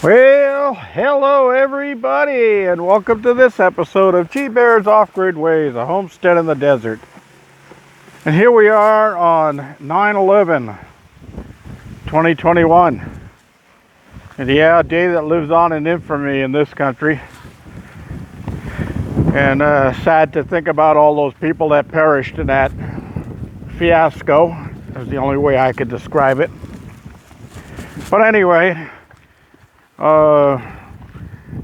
Well, hello everybody, and welcome to this episode of G-Bear's Off-Grid Ways, a homestead in the desert. And here we are on 9/11/2021. And yeah, a day that lives on in infamy in this country. And sad to think about all those people that perished in that fiasco. Is the only way I could describe it. But anyway,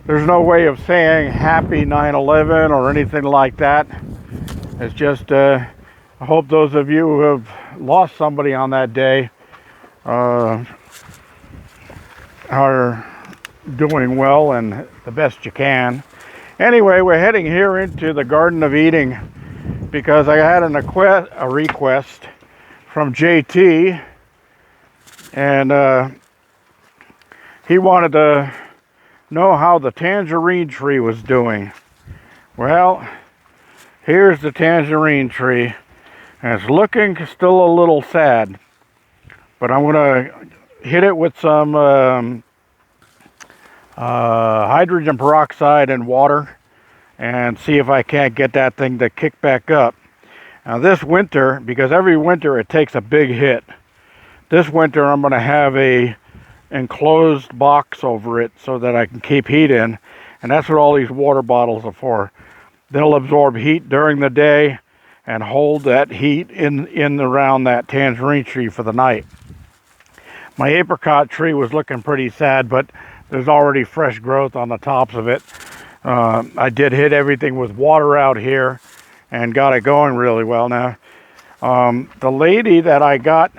there's no way of saying happy 9/11 or anything like that. It's just, I hope those of you who have lost somebody on that day are doing well and the best you can. Anyway, we're heading here into the Garden of Eating because I had a request from JT, and he wanted to know how the tangerine tree was doing. Well, here's the tangerine tree, and it's looking still a little sad, but I'm gonna hit it with some hydrogen peroxide and water and see if I can't get that thing to kick back up. Now this winter, because every winter it takes a big hit, this winter I'm gonna have a enclosed box over it so that I can keep heat in, and that's what all these water bottles are for. They'll absorb heat during the day and hold that heat in around that tangerine tree for the night. My apricot tree was looking pretty sad, but there's already fresh growth on the tops of it. I did hit everything with water out here and got it going really well. Now the lady that I got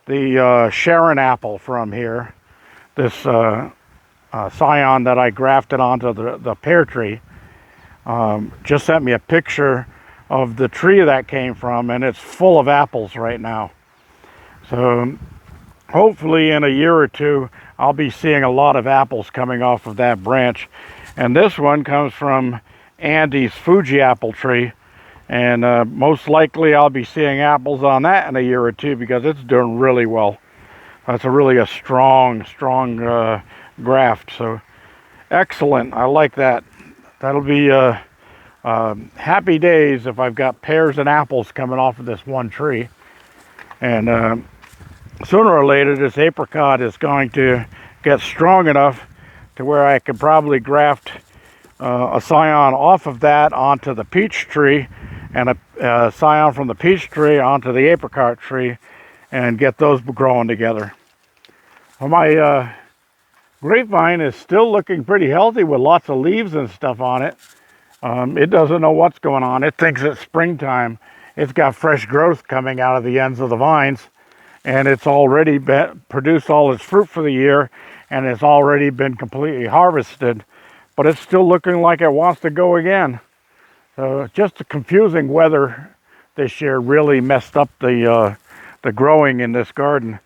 the Sharon apple from here, this scion that I grafted onto the pear tree, just sent me a picture of the tree that came from, and it's full of apples right now. So hopefully in a year or two I'll be seeing a lot of apples coming off of that branch. And this one comes from Andy's Fuji apple tree, and most likely I'll be seeing apples on that in a year or two because it's doing really well. That's really a strong graft, so excellent. I like that. That'll be happy days if I've got pears and apples coming off of this one tree. And sooner or later this apricot is going to get strong enough to where I could probably graft a scion off of that onto the peach tree, and a scion from the peach tree onto the apricot tree, and get those growing together. Well, my grapevine is still looking pretty healthy with lots of leaves and stuff on it. It doesn't know what's going on. It thinks it's springtime. It's got fresh growth coming out of the ends of the vines, and it's already produced all its fruit for the year, and it's already been completely harvested, but it's still looking like it wants to go again. So just the confusing weather this year really messed up the growing in this garden.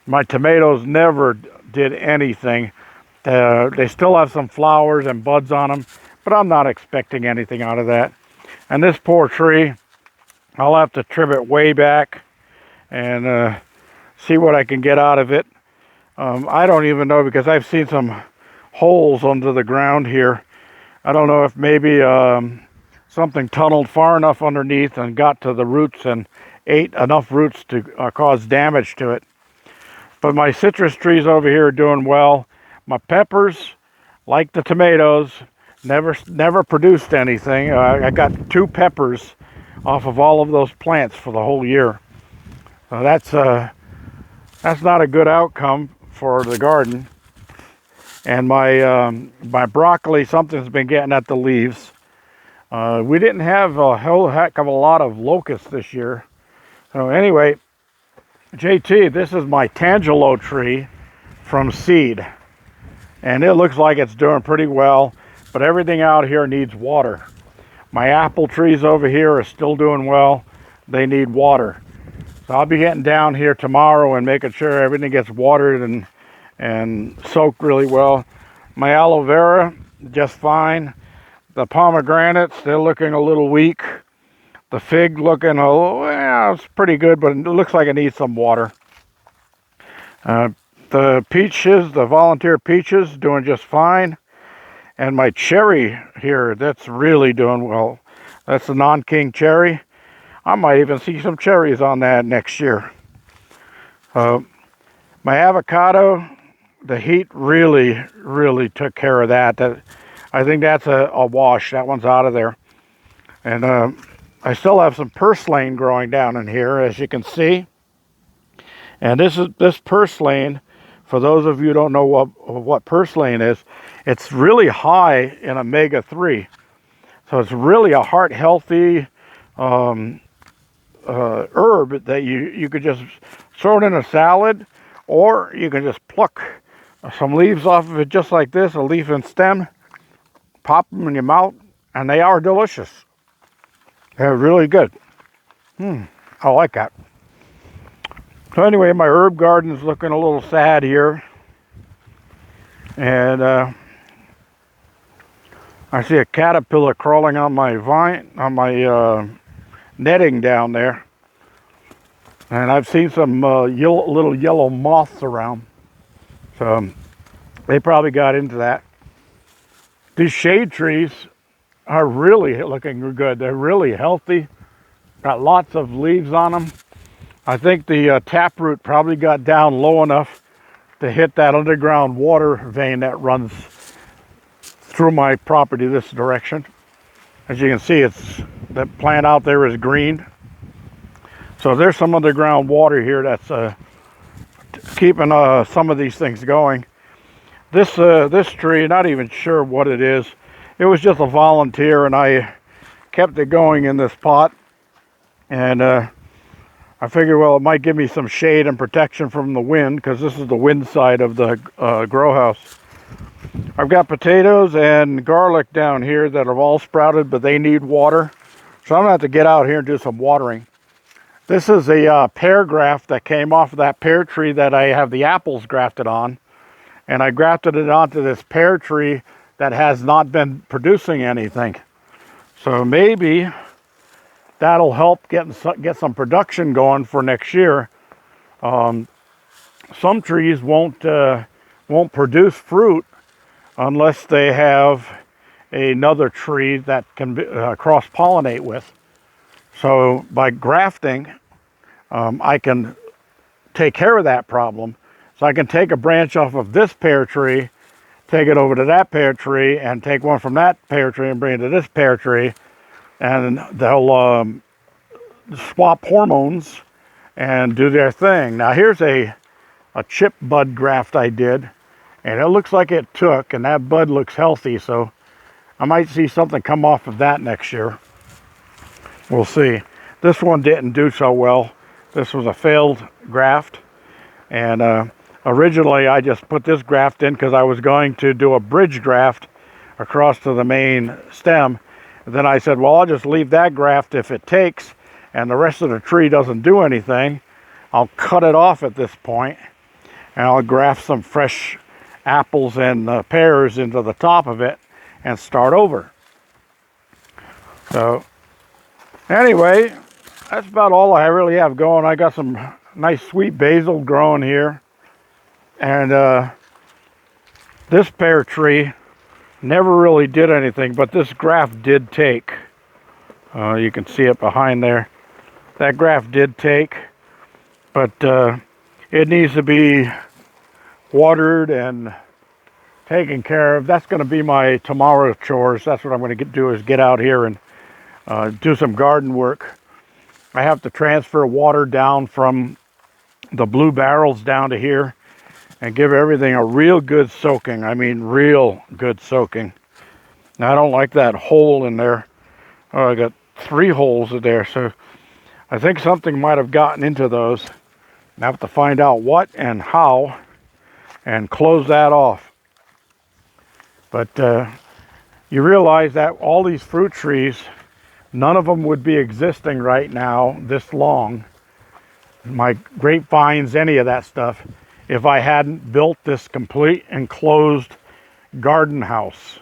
My tomatoes never did anything. They still have some flowers and buds on them, but I'm not expecting anything out of that. And this poor tree, I'll have to trim it way back and see what I can get out of it. I don't even know, because I've seen some holes under the ground here. I don't know if maybe something tunneled far enough underneath and got to the roots and ate enough roots to cause damage to it. But my citrus trees over here are doing well. My peppers, like the tomatoes, never produced anything. I got 2 peppers off of all of those plants for the whole year. So that's not a good outcome for the garden. And my broccoli, something's been getting at the leaves. We didn't have a whole heck of a lot of locusts this year. So anyway, JT, this is my Tangelo tree from seed, and it looks like it's doing pretty well, but everything out here needs water. My apple trees over here are still doing well. They need water. So I'll be getting down here tomorrow and making sure everything gets watered and soaked really well. My aloe vera, just fine. The pomegranates, they're looking a little weak. The fig looking, well, it's pretty good, but it looks like it needs some water. The the peaches, the volunteer peaches, doing just fine. And my cherry here, that's really doing well. That's the non-king cherry. I might even see some cherries on that next year. My avocado, the heat really took care of that. I think that's a wash. That one's out of there. And I still have some purslane growing down in here, as you can see. And this purslane, for those of you who don't know what purslane is, it's really high in omega-3. So it's really a heart-healthy herb that you could just throw it in a salad, or you can just pluck some leaves off of it just like this, a leaf and stem, pop them in your mouth, and they are delicious. They're really good. I like that. So anyway, my herb garden's looking a little sad here. And I see a caterpillar crawling on my vine, on my netting down there. And I've seen some little yellow moths around. So they probably got into that. These shade trees are really looking good. They're really healthy. Got lots of leaves on them. I think the taproot probably got down low enough to hit that underground water vein that runs through my property this direction. As you can see, that plant out there is green. So there's some underground water here that's keeping some of these things going. This tree, not even sure what it is. It was just a volunteer, and I kept it going in this pot. And I figured, well, it might give me some shade and protection from the wind, because this is the wind side of the grow house. I've got potatoes and garlic down here that have all sprouted, but they need water. So I'm going to have to get out here and do some watering. This is a pear graft that came off of that pear tree that I have the apples grafted on. And I grafted it onto this pear tree that has not been producing anything. So maybe that'll help get some production going for next year. Some trees won't produce fruit unless they have another tree that can cross-pollinate with. So by grafting, I can take care of that problem. So I can take a branch off of this pear tree, take it over to that pear tree, and take one from that pear tree and bring it to this pear tree. And they'll swap hormones and do their thing. Now here's a chip bud graft I did, and it looks like it took, and that bud looks healthy, so I might see something come off of that next year. We'll see. This one didn't do so well. This was a failed graft, and originally I just put this graft in because I was going to do a bridge graft across to the main stem. And then I said, well, I'll just leave that graft if it takes, and the rest of the tree doesn't do anything. I'll cut it off at this point, and I'll graft some fresh apples and pears into the top of it and start over. So anyway, that's about all I really have going. I got some nice sweet basil growing here, and this pear tree never really did anything, but this graft did take. You can see it behind there. That graft did take, but it needs to be watered and taken care of. That's going to be my tomorrow chores. That's what I'm going to do, is get out here and do some garden work. I have to transfer water down from the blue barrels down to here and give everything a real good soaking. I mean, real good soaking. Now, I don't like that hole in there. Oh, I got 3 holes in there, so I think something might have gotten into those. I have to find out what and how and close that off. But you realize that all these fruit trees, none of them would be existing right now this long, my grapevines, any of that stuff, if I hadn't built this complete enclosed garden house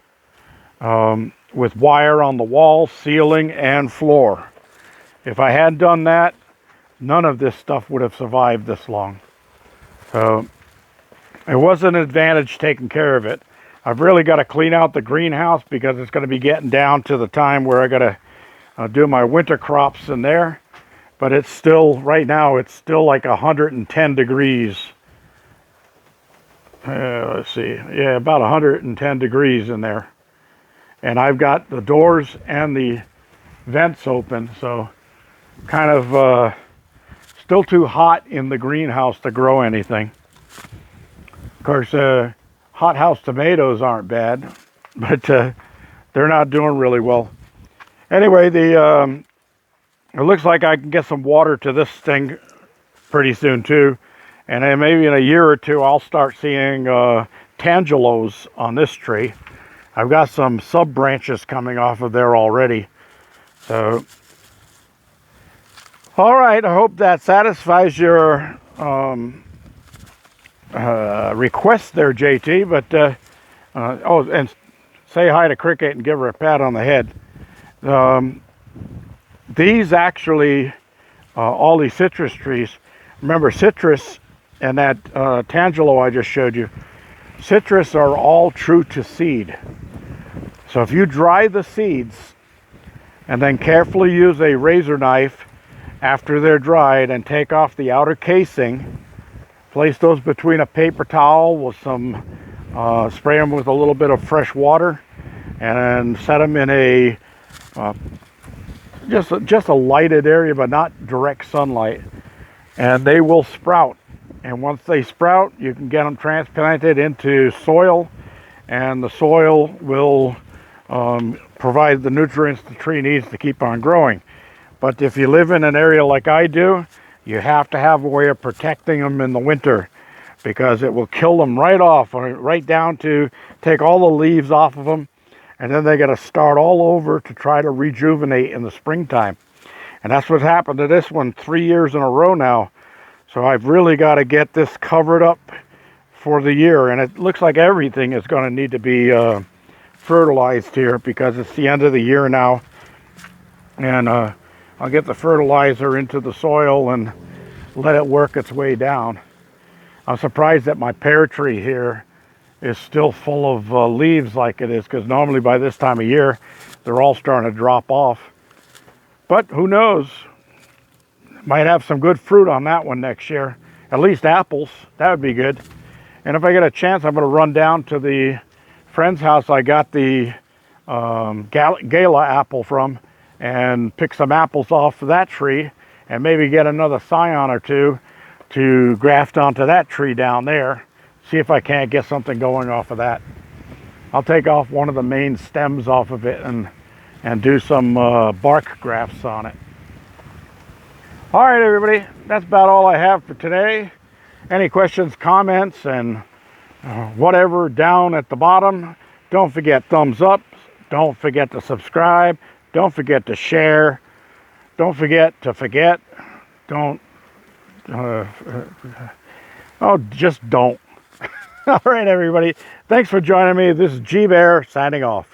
with wire on the wall, ceiling, and floor. If I hadn't done that, none of this stuff would have survived this long. So it was an advantage taking care of it. I've really got to clean out the greenhouse because it's going to be getting down to the time where I got to do my winter crops in there. But it's still, right now, it's still like 110 degrees. Let's see, yeah, about 110 degrees in there. And I've got the doors and the vents open, so kind of still too hot in the greenhouse to grow anything. Of course, hothouse tomatoes aren't bad, but they're not doing really well. Anyway, it looks like I can get some water to this thing pretty soon too. And then maybe in a year or two, I'll start seeing tangelos on this tree. I've got some sub branches coming off of there already. So, all right, I hope that satisfies your request there, JT. But, oh, and say hi to Cricket and give her a pat on the head. These actually, all these citrus trees, remember citrus and that tangelo I just showed you, citrus are all true to seed. So if you dry the seeds and then carefully use a razor knife after they're dried and take off the outer casing, place those between a paper towel with some, spray them with a little bit of fresh water, and set them in a just a lighted area, but not direct sunlight, and they will sprout. And once they sprout, you can get them transplanted into soil, and the soil will provide the nutrients the tree needs to keep on growing. But if you live in an area like I do, you have to have a way of protecting them in the winter, because it will kill them right off, right down to take all the leaves off of them, and then they got to start all over to try to rejuvenate in the springtime. And that's what's happened to this one 3 years in a row now. So I've really got to get this covered up for the year, and it looks like everything is going to need to be fertilized here because it's the end of the year now. And I'll get the fertilizer into the soil and let it work its way down. I'm surprised that my pear tree here is still full of leaves like it is, because normally by this time of year they're all starting to drop off. But who knows? Might have some good fruit on that one next year. At least apples. That would be good. And if I get a chance, I'm going to run down to the friend's house I got the Gala apple from and pick some apples off of that tree, and maybe get another scion or two to graft onto that tree down there. See if I can't get something going off of that. I'll take off one of the main stems off of it and do some bark grafts on it. All right, everybody, that's about all I have for today. Any questions, comments, and whatever down at the bottom. Don't forget thumbs up. Don't forget to subscribe. Don't forget to share. Don't forget to forget. Don't. Oh, just don't. All right, everybody. Thanks for joining me. This is G Bear signing off.